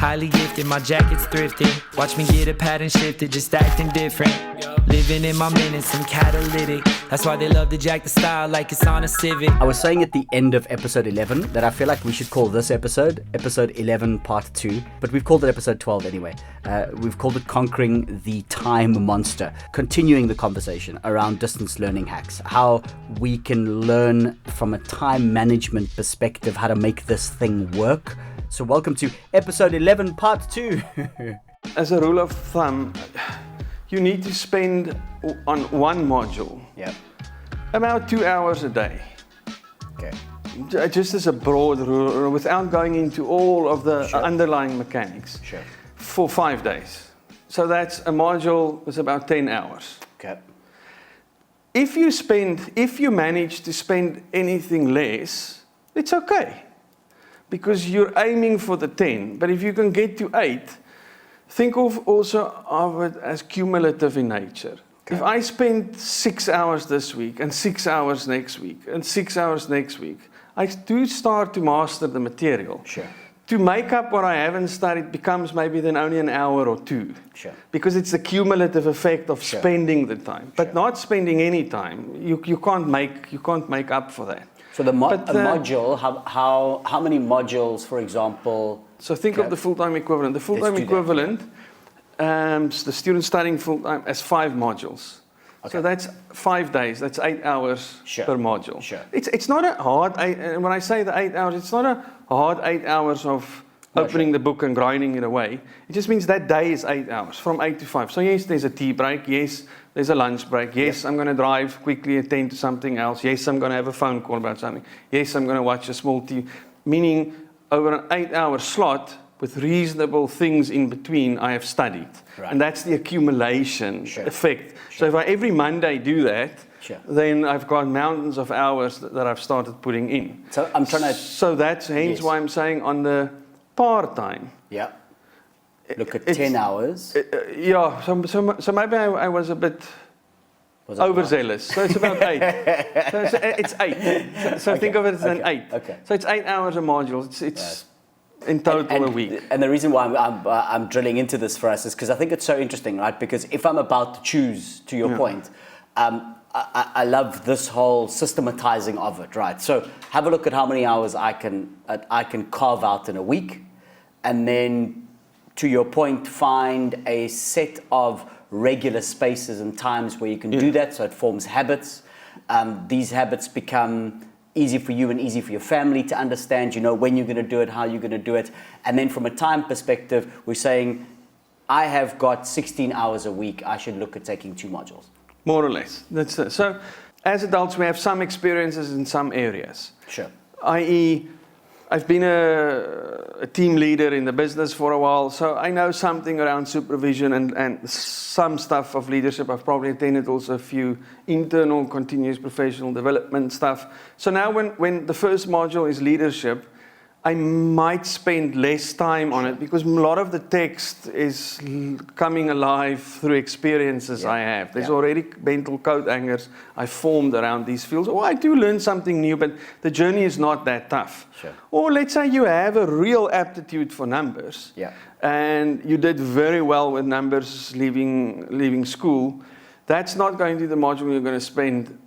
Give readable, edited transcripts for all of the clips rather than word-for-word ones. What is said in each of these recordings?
Highly gifted, my jacket's thrifted. Watch me get a pattern shifted, just acting different. Living in my minutes, I'm catalytic. That's why they love to jack the style like it's on a Civic. I was saying at the end of episode 11 that I feel like we should call this episode 11 part 2, but we've called it episode 12 anyway. We've called it Conquering the Time Monster, continuing the conversation around distance learning hacks, how we can learn from a time management perspective how to make this thing work. So welcome to episode 11 part 2. As a rule of thumb, you need to spend on one module about 2 hours a day. Okay. Just as a broad rule, without going into all of the underlying mechanics. Sure. For 5 days. So that's a module is about 10 hours. Okay. If you manage to spend anything less, it's okay. Because you're aiming for the 10. But if you can get to 8, think also of it as cumulative in nature. Okay. If I spend 6 hours this week and 6 hours next week and 6 hours next week, I do start to master the material. Sure. To make up what I haven't studied becomes maybe then only an hour or two. Sure. Because it's the cumulative effect of spending the time. But not spending any time, you can't make up for that. So the module, how many modules, for example? So think of the full-time equivalent. The full-time equivalent, the student studying full-time has 5 modules. Okay. So that's 5 days. That's 8 hours per module. Sure. It's not a hard. When I say the 8 hours, it's not a hard 8 hours of opening the book and grinding it away. It just means that day is 8 hours from 8 to 5. So yes, there's a tea break. Yes, there's a lunch break. Yes, I'm going to drive quickly, attend to something else. Yes, I'm going to have a phone call about something. Yes, I'm going to watch a small TV. Meaning over an 8-hour slot with reasonable things in between, I have studied. Right. And that's the accumulation effect. So if I every Monday do that, then I've got mountains of hours that I've started putting in. So I'm trying to... So that's hence why I'm saying on the part-time. Yeah. Look at 10 hours. So maybe I was a bit overzealous. So it's about 8. It's 8. So think of it as an 8. Okay. So it's 8 hours a module. It's in total a week. And the reason why I'm drilling into this for us is because I think it's so interesting, right? Because if I'm about to choose, to your point, I love this whole systematizing of it, right? So have a look at how many hours I can carve out in a week, and then, to your point, find a set of regular spaces and times where you can do that, so it forms habits. These habits become easy for you and easy for your family to understand. You know when you're going to do it, how you're going to do it. And then from a time perspective, we're saying, I have got 16 hours a week. I should look at taking 2 modules. More or less. That's it. So as adults, we have some experiences in some areas. Sure. I.e., I've been a team leader in the business for a while, so I know something around supervision and some stuff of leadership. I've probably attended also a few internal continuous professional development stuff. So now when the first module is leadership, I might spend less time on it because a lot of the text is coming alive through experiences I have. There's already mental coat hangers I formed around these fields. Or I do learn something new, but the journey is not that tough. Sure. Or let's say you have a real aptitude for numbers, and you did very well with numbers leaving school. That's not going to be the module you're going to spend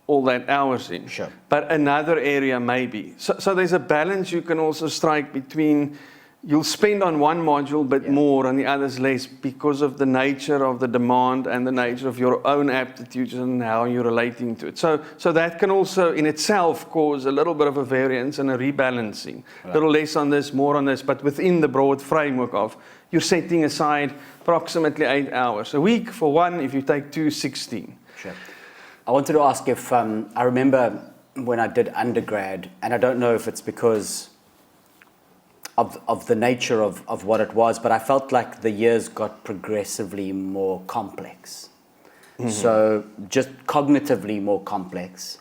all that hours in. Sure. But another area maybe. So there's a balance you can also strike between you'll spend on one module but more on the others less because of the nature of the demand and the nature of your own aptitudes and how you're relating to it. So that can also in itself cause a little bit of a variance and a rebalancing. A little less on this, more on this, but within the broad framework of you're setting aside approximately 8 hours a week for one. If you take 2, 16. Sure. I wanted to ask if, I remember when I did undergrad, and I don't know if it's because of the nature of what it was, but I felt like the years got progressively more complex. Mm-hmm. So just cognitively more complex.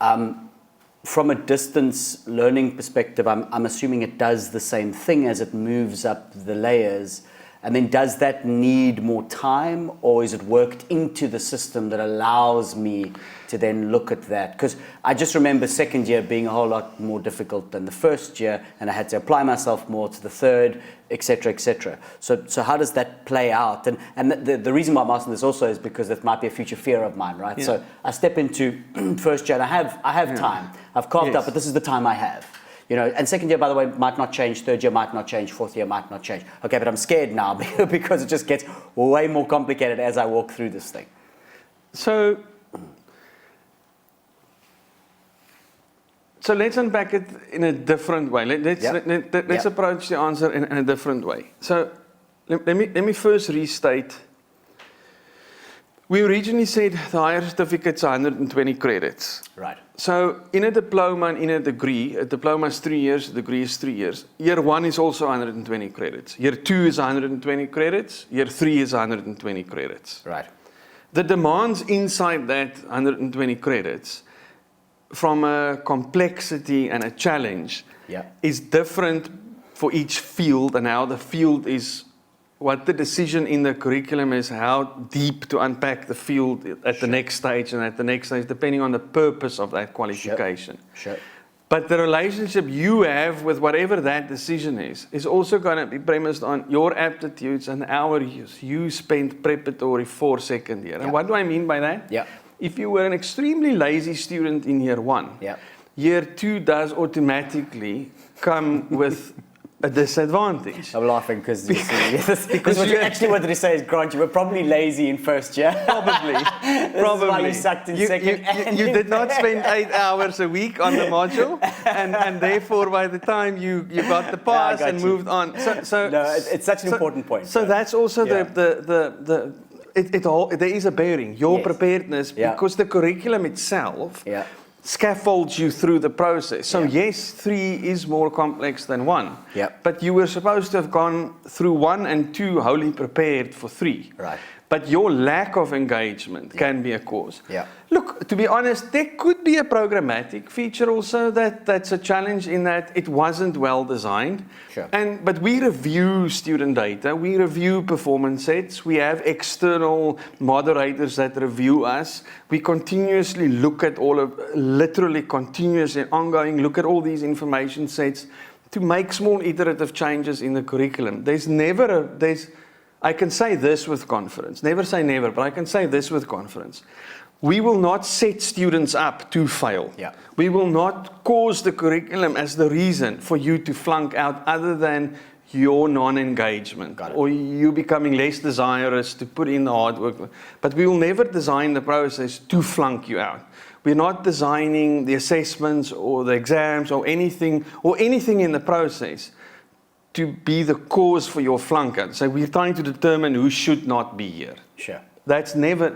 From a distance learning perspective, I'm assuming it does the same thing as it moves up the layers. And then does that need more time, or is it worked into the system that allows me to then look at that? Because I just remember second year being a whole lot more difficult than the first year, and I had to apply myself more to the third, etc., etc. So how does that play out? And the reason why I'm asking this also is because that might be a future fear of mine, right? Yeah. So I step into first year, and I have time. I've carved up, but this is the time I have. You know, and second year, by the way, might not change. Third year might not change. Fourth year might not change. Okay, but I'm scared now because it just gets way more complicated as I walk through this thing. So let's unpack it in a different way. Let's approach the answer in a different way. So let me first restate. We originally said the higher certificate's 120 credits. Right. So in a diploma and in a degree, a diploma is 3 years, a degree is 3 years. Year 1 is also 120 credits. Year 2 is 120 credits. Year 3 is 120 credits. Right. The demands inside that 120 credits from a complexity and a challenge is different for each field, and how the field is, what the decision in the curriculum is, how deep to unpack the field at the next stage and at the next stage, depending on the purpose of that qualification. Sure. But the relationship you have with whatever that decision is also going to be premised on your aptitudes and hours you spent preparatory for second year. And what do I mean by that? Yeah. If you were an extremely lazy student in year 1, year 2 does automatically come with a disadvantage. I'm laughing because what you actually wanted to say is, Grant, you were probably lazy in first year. Probably. This is why you sucked in second. You did not spend 8 hours a week on the module, and therefore by the time you got the pass and moved on. So no, it's such an important point. So that's also there is a bearing, your preparedness, because the curriculum itself scaffolds you through the process. So yes, 3 is more complex than 1. But you were supposed to have gone through 1 and 2 wholly prepared for 3. Right. But your lack of engagement can be a cause. Look, to be honest, there could be a programmatic feature also that's a challenge in that it wasn't well designed. But we review student data, we review performance sets, we have external moderators that review us. We continuously look at literally continuous and ongoing, look at all these information sets to make small iterative changes in the curriculum. I can say this with confidence. Never say never, but I can say this with confidence. We will not set students up to fail. We will not cause the curriculum as the reason for you to flunk out, other than your non-engagement or you becoming less desirous to put in the hard work. But we will never design the process to flunk you out. We're not designing the assessments or the exams or anything in the process to be the cause for your flunk out. So we're trying to determine who should not be here. That's never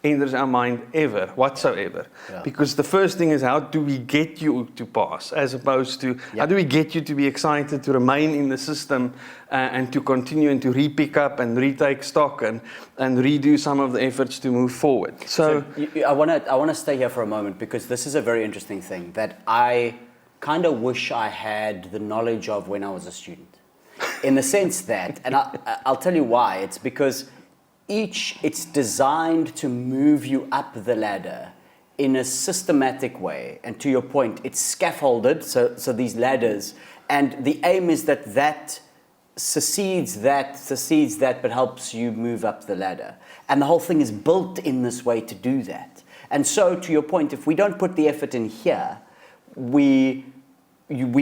enters our mind ever, whatsoever. Because the first thing is, how do we get you to pass, as opposed to how do we get you to be excited to remain in the system and to continue and to re-pick up and retake stock and redo some of the efforts to move forward. So I want to stay here for a moment, because this is a very interesting thing that I kind of wish I had the knowledge of when I was a student. In the sense that, and I'll tell you why, it's because it's designed to move you up the ladder in a systematic way. And to your point, it's scaffolded, so these ladders, and the aim is that succeeds that, but helps you move up the ladder. And the whole thing is built in this way to do that. And so, to your point, if we don't put the effort in here, we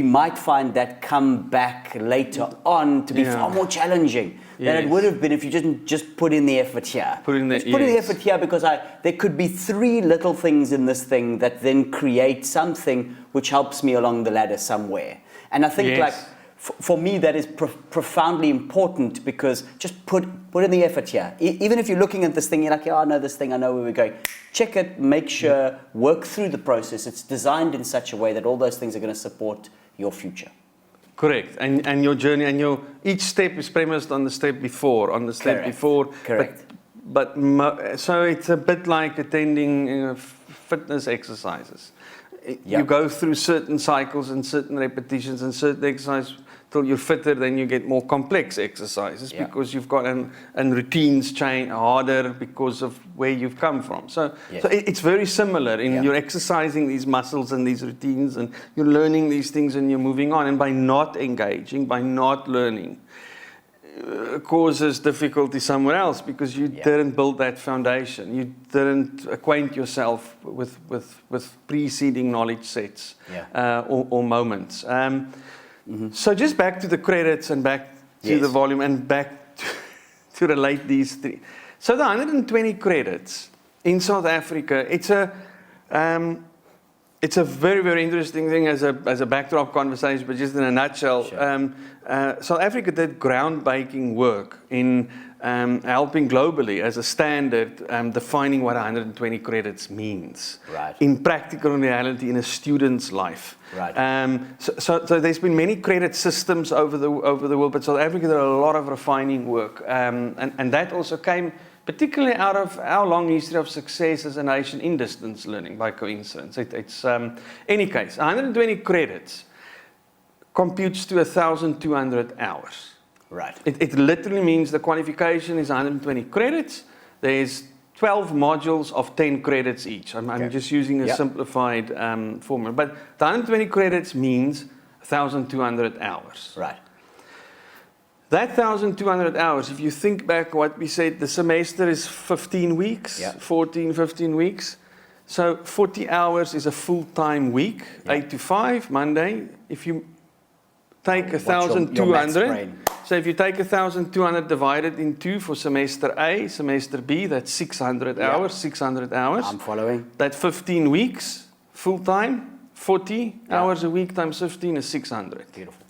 might find that come back later on to be far more challenging than it would have been if you didn't just put in the effort here. Put in the effort here, because there could be 3 little things in this thing that then create something which helps me along the ladder somewhere. And I think for me that is profoundly important, because just put in the effort here. Even if you're looking at this thing, you're like, I know this thing, I know where we're going. Check it, make sure, work through the process. It's designed in such a way that all those things are going to support your future. Correct. And your journey, and each step is premised on the step before, Correct. But so it's a bit like attending fitness exercises. You go through certain cycles and certain repetitions and certain exercises till you're fitter, then you get more complex exercises because you've got and routines change harder because of where you've come from. So it's very similar in you're exercising these muscles and these routines, and you're learning these things and you're moving on. And by not engaging, by not learning, causes difficulty somewhere else because you didn't build that foundation. You didn't acquaint yourself with preceding knowledge sets or moments. So just back to the credits and back to the volume and back to relate these three. So the 120 credits in South Africa, it's a very, very interesting thing as a backdrop conversation, but just in a nutshell, South Africa did groundbreaking work in helping globally as a standard defining what 120 credits means in practical reality in a student's life. So there's been many credit systems over the world, but South Africa did a lot of refining work, and that also came particularly out of our long history of success as a nation in distance learning, by coincidence. It's any case, 120 credits computes to 1,200 hours. Right. It literally means the qualification is 120 credits. There's 12 modules of 10 credits each. I'm just using a simplified formula. But the 120 credits means 1,200 hours. Right. That 1,200 hours, if you think back what we said, the semester is 15 weeks, 14, 15 weeks. So 40 hours is a full-time week, 8 to 5, Monday. If you take 1,200, so if you take 1,200 divided in 2 for semester A, semester B, that's 600 hours, 600 hours. I'm following. That's 15 weeks, full-time, 40 hours a week times 15 is 600. Beautiful.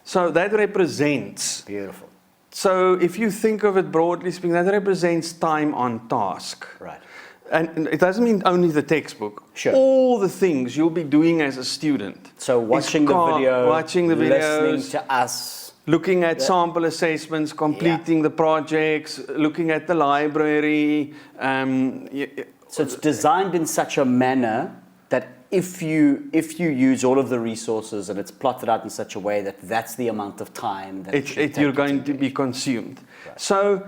So that represents. Beautiful. So if you think of it broadly speaking, that represents time on task. Right. And it doesn't mean only the textbook. Sure. All the things you'll be doing as a student. So watching the videos, listening to us. Looking at sample assessments, completing the projects, looking at the library. So it's designed in such a manner that if you use all of the resources and it's plotted out in such a way that that's the amount of time that you're going to be consumed. Right. So,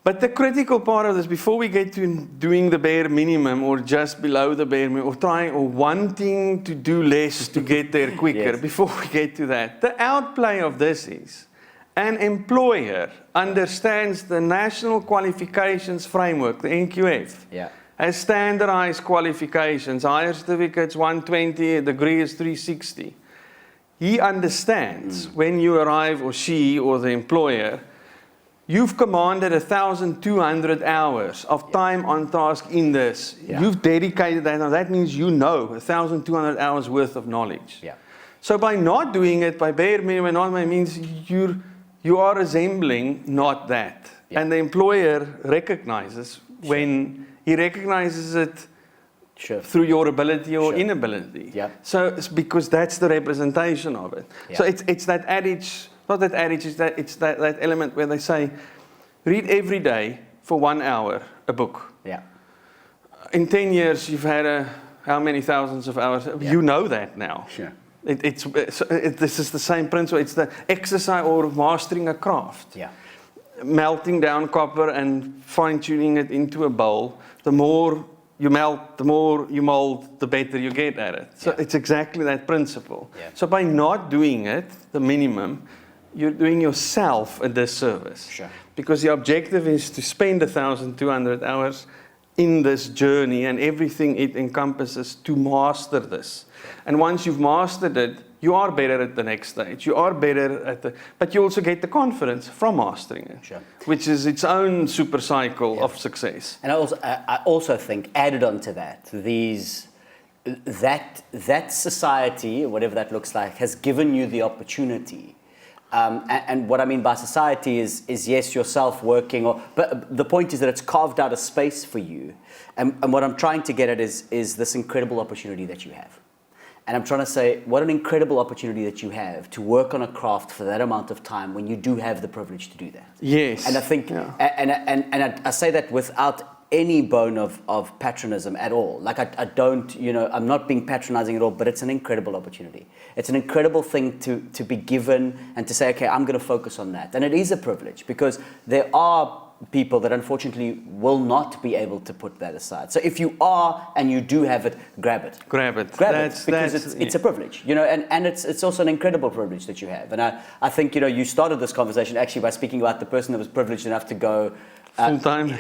but the critical part of this, before we get to doing the bare minimum or just below the bare minimum, or trying or wanting to do less to get there quicker, before we get to that, the outplay of this is an employer understands the National Qualifications Framework, the NQF. Has standardized qualifications, higher certificates 120, a degree is 360. He understands when you arrive, or she, or the employer, you've commanded 1,200 hours of time on task in this. You've dedicated that. Now that means you know 1,200 hours worth of knowledge. So by not doing it, by bare minimum, it means you are resembling not that. And the employer recognizes when he recognizes it through your ability or inability. So it's because that's the representation of it. So it's that adage, not that adage, it's that element where they say, read every day for 1 hour a book. In 10 years, you've had how many thousands of hours? You know that now. This is the same principle. It's the exercise or mastering a craft. Melting down copper and fine-tuning it into a bowl. The more you melt, the more you mold, the better you get at it. So it's exactly that principle. So by not doing it, the minimum, you're doing yourself a disservice. Because the objective is to spend 1,200 hours in this journey and everything it encompasses to master this. And once you've mastered it, you are better at the next stage. You are better but you also get the confidence from mastering it, which is its own super cycle of success. And I also think, added on to that, that society, whatever that looks like, has given you the opportunity. And what I mean by society is yes, yourself working, but the point is that it's carved out a space for you. And what I'm trying to get at is this incredible opportunity that you have. And I'm trying to say, what an incredible opportunity that you have to work on a craft for that amount of time when you do have the privilege to do that. Yes. And I think, and I say that without any bone of patronism at all. Like I don't, I'm not being patronizing at all, but it's an incredible opportunity. It's an incredible thing to be given and to say, okay, I'm going to focus on that. And it is a privilege because there are people that unfortunately will not be able to put that aside. So if you are and you do have it, grab it. Grab it. Because it's a privilege, and it's also an incredible privilege that you have. And I think, you started this conversation actually by speaking about the person that was privileged enough to go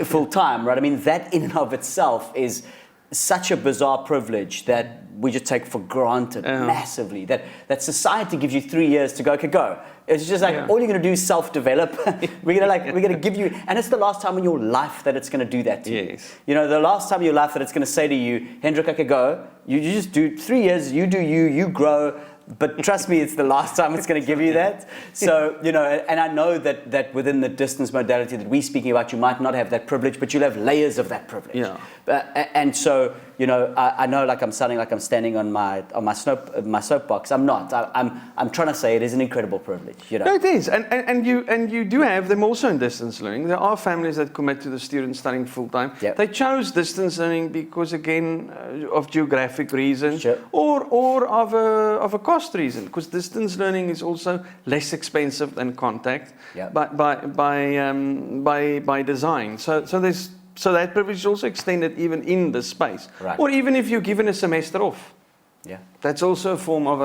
full time, right? I mean, that in and of itself is such a bizarre privilege that we just take for granted massively. That society gives you 3 years to go, okay, go. It's just like all you're going to do is self-develop. we're gonna give you, and it's the last time in your life that it's going to do that to you. The last time in your life that it's going to say to you, Hendrik, okay, go. You just do 3 years. You do you grow. But trust me, it's the last time it's going to give you that. So, and I know that within the distance modality that we're speaking about, you might not have that privilege, but you'll have layers of that privilege. Yeah. And so, I know like I'm sounding like I'm standing on my soapbox. I'm not. I'm trying to say it is an incredible privilege. No, it is. And you do have them also in distance learning. There are families that commit to the students studying full time. Yep. They chose distance learning because, again, of geographic reasons, sure. or of a cost reason, because distance learning is also less expensive than contact, Yep. by design. So that privilege is also extended even in this space, right. Or even if you're given a semester off. Yeah, that's also a form of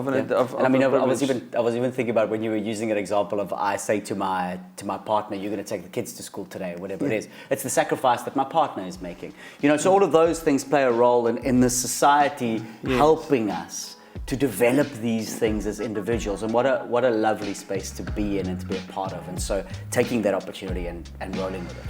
an. I was even thinking about when you were using an example of I say to my partner, you're going to take the kids to school today, or whatever it is. It's the sacrifice that my partner is making. So all of those things play a role in the society helping us to develop these things as individuals, and what a lovely space to be in and to be a part of. And so taking that opportunity and rolling with it.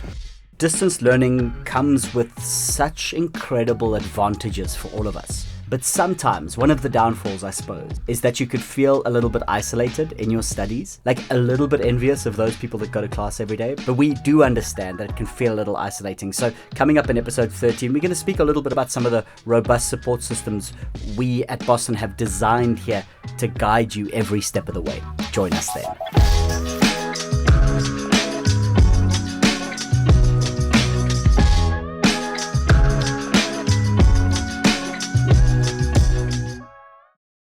Distance learning comes with such incredible advantages for all of us. But sometimes one of the downfalls, I suppose, is that you could feel a little bit isolated in your studies, like a little bit envious of those people that go to class every day. But we do understand that it can feel a little isolating. So coming up in episode 13, we're going to speak a little bit about some of the robust support systems we at Boston have designed here to guide you every step of the way. Join us then.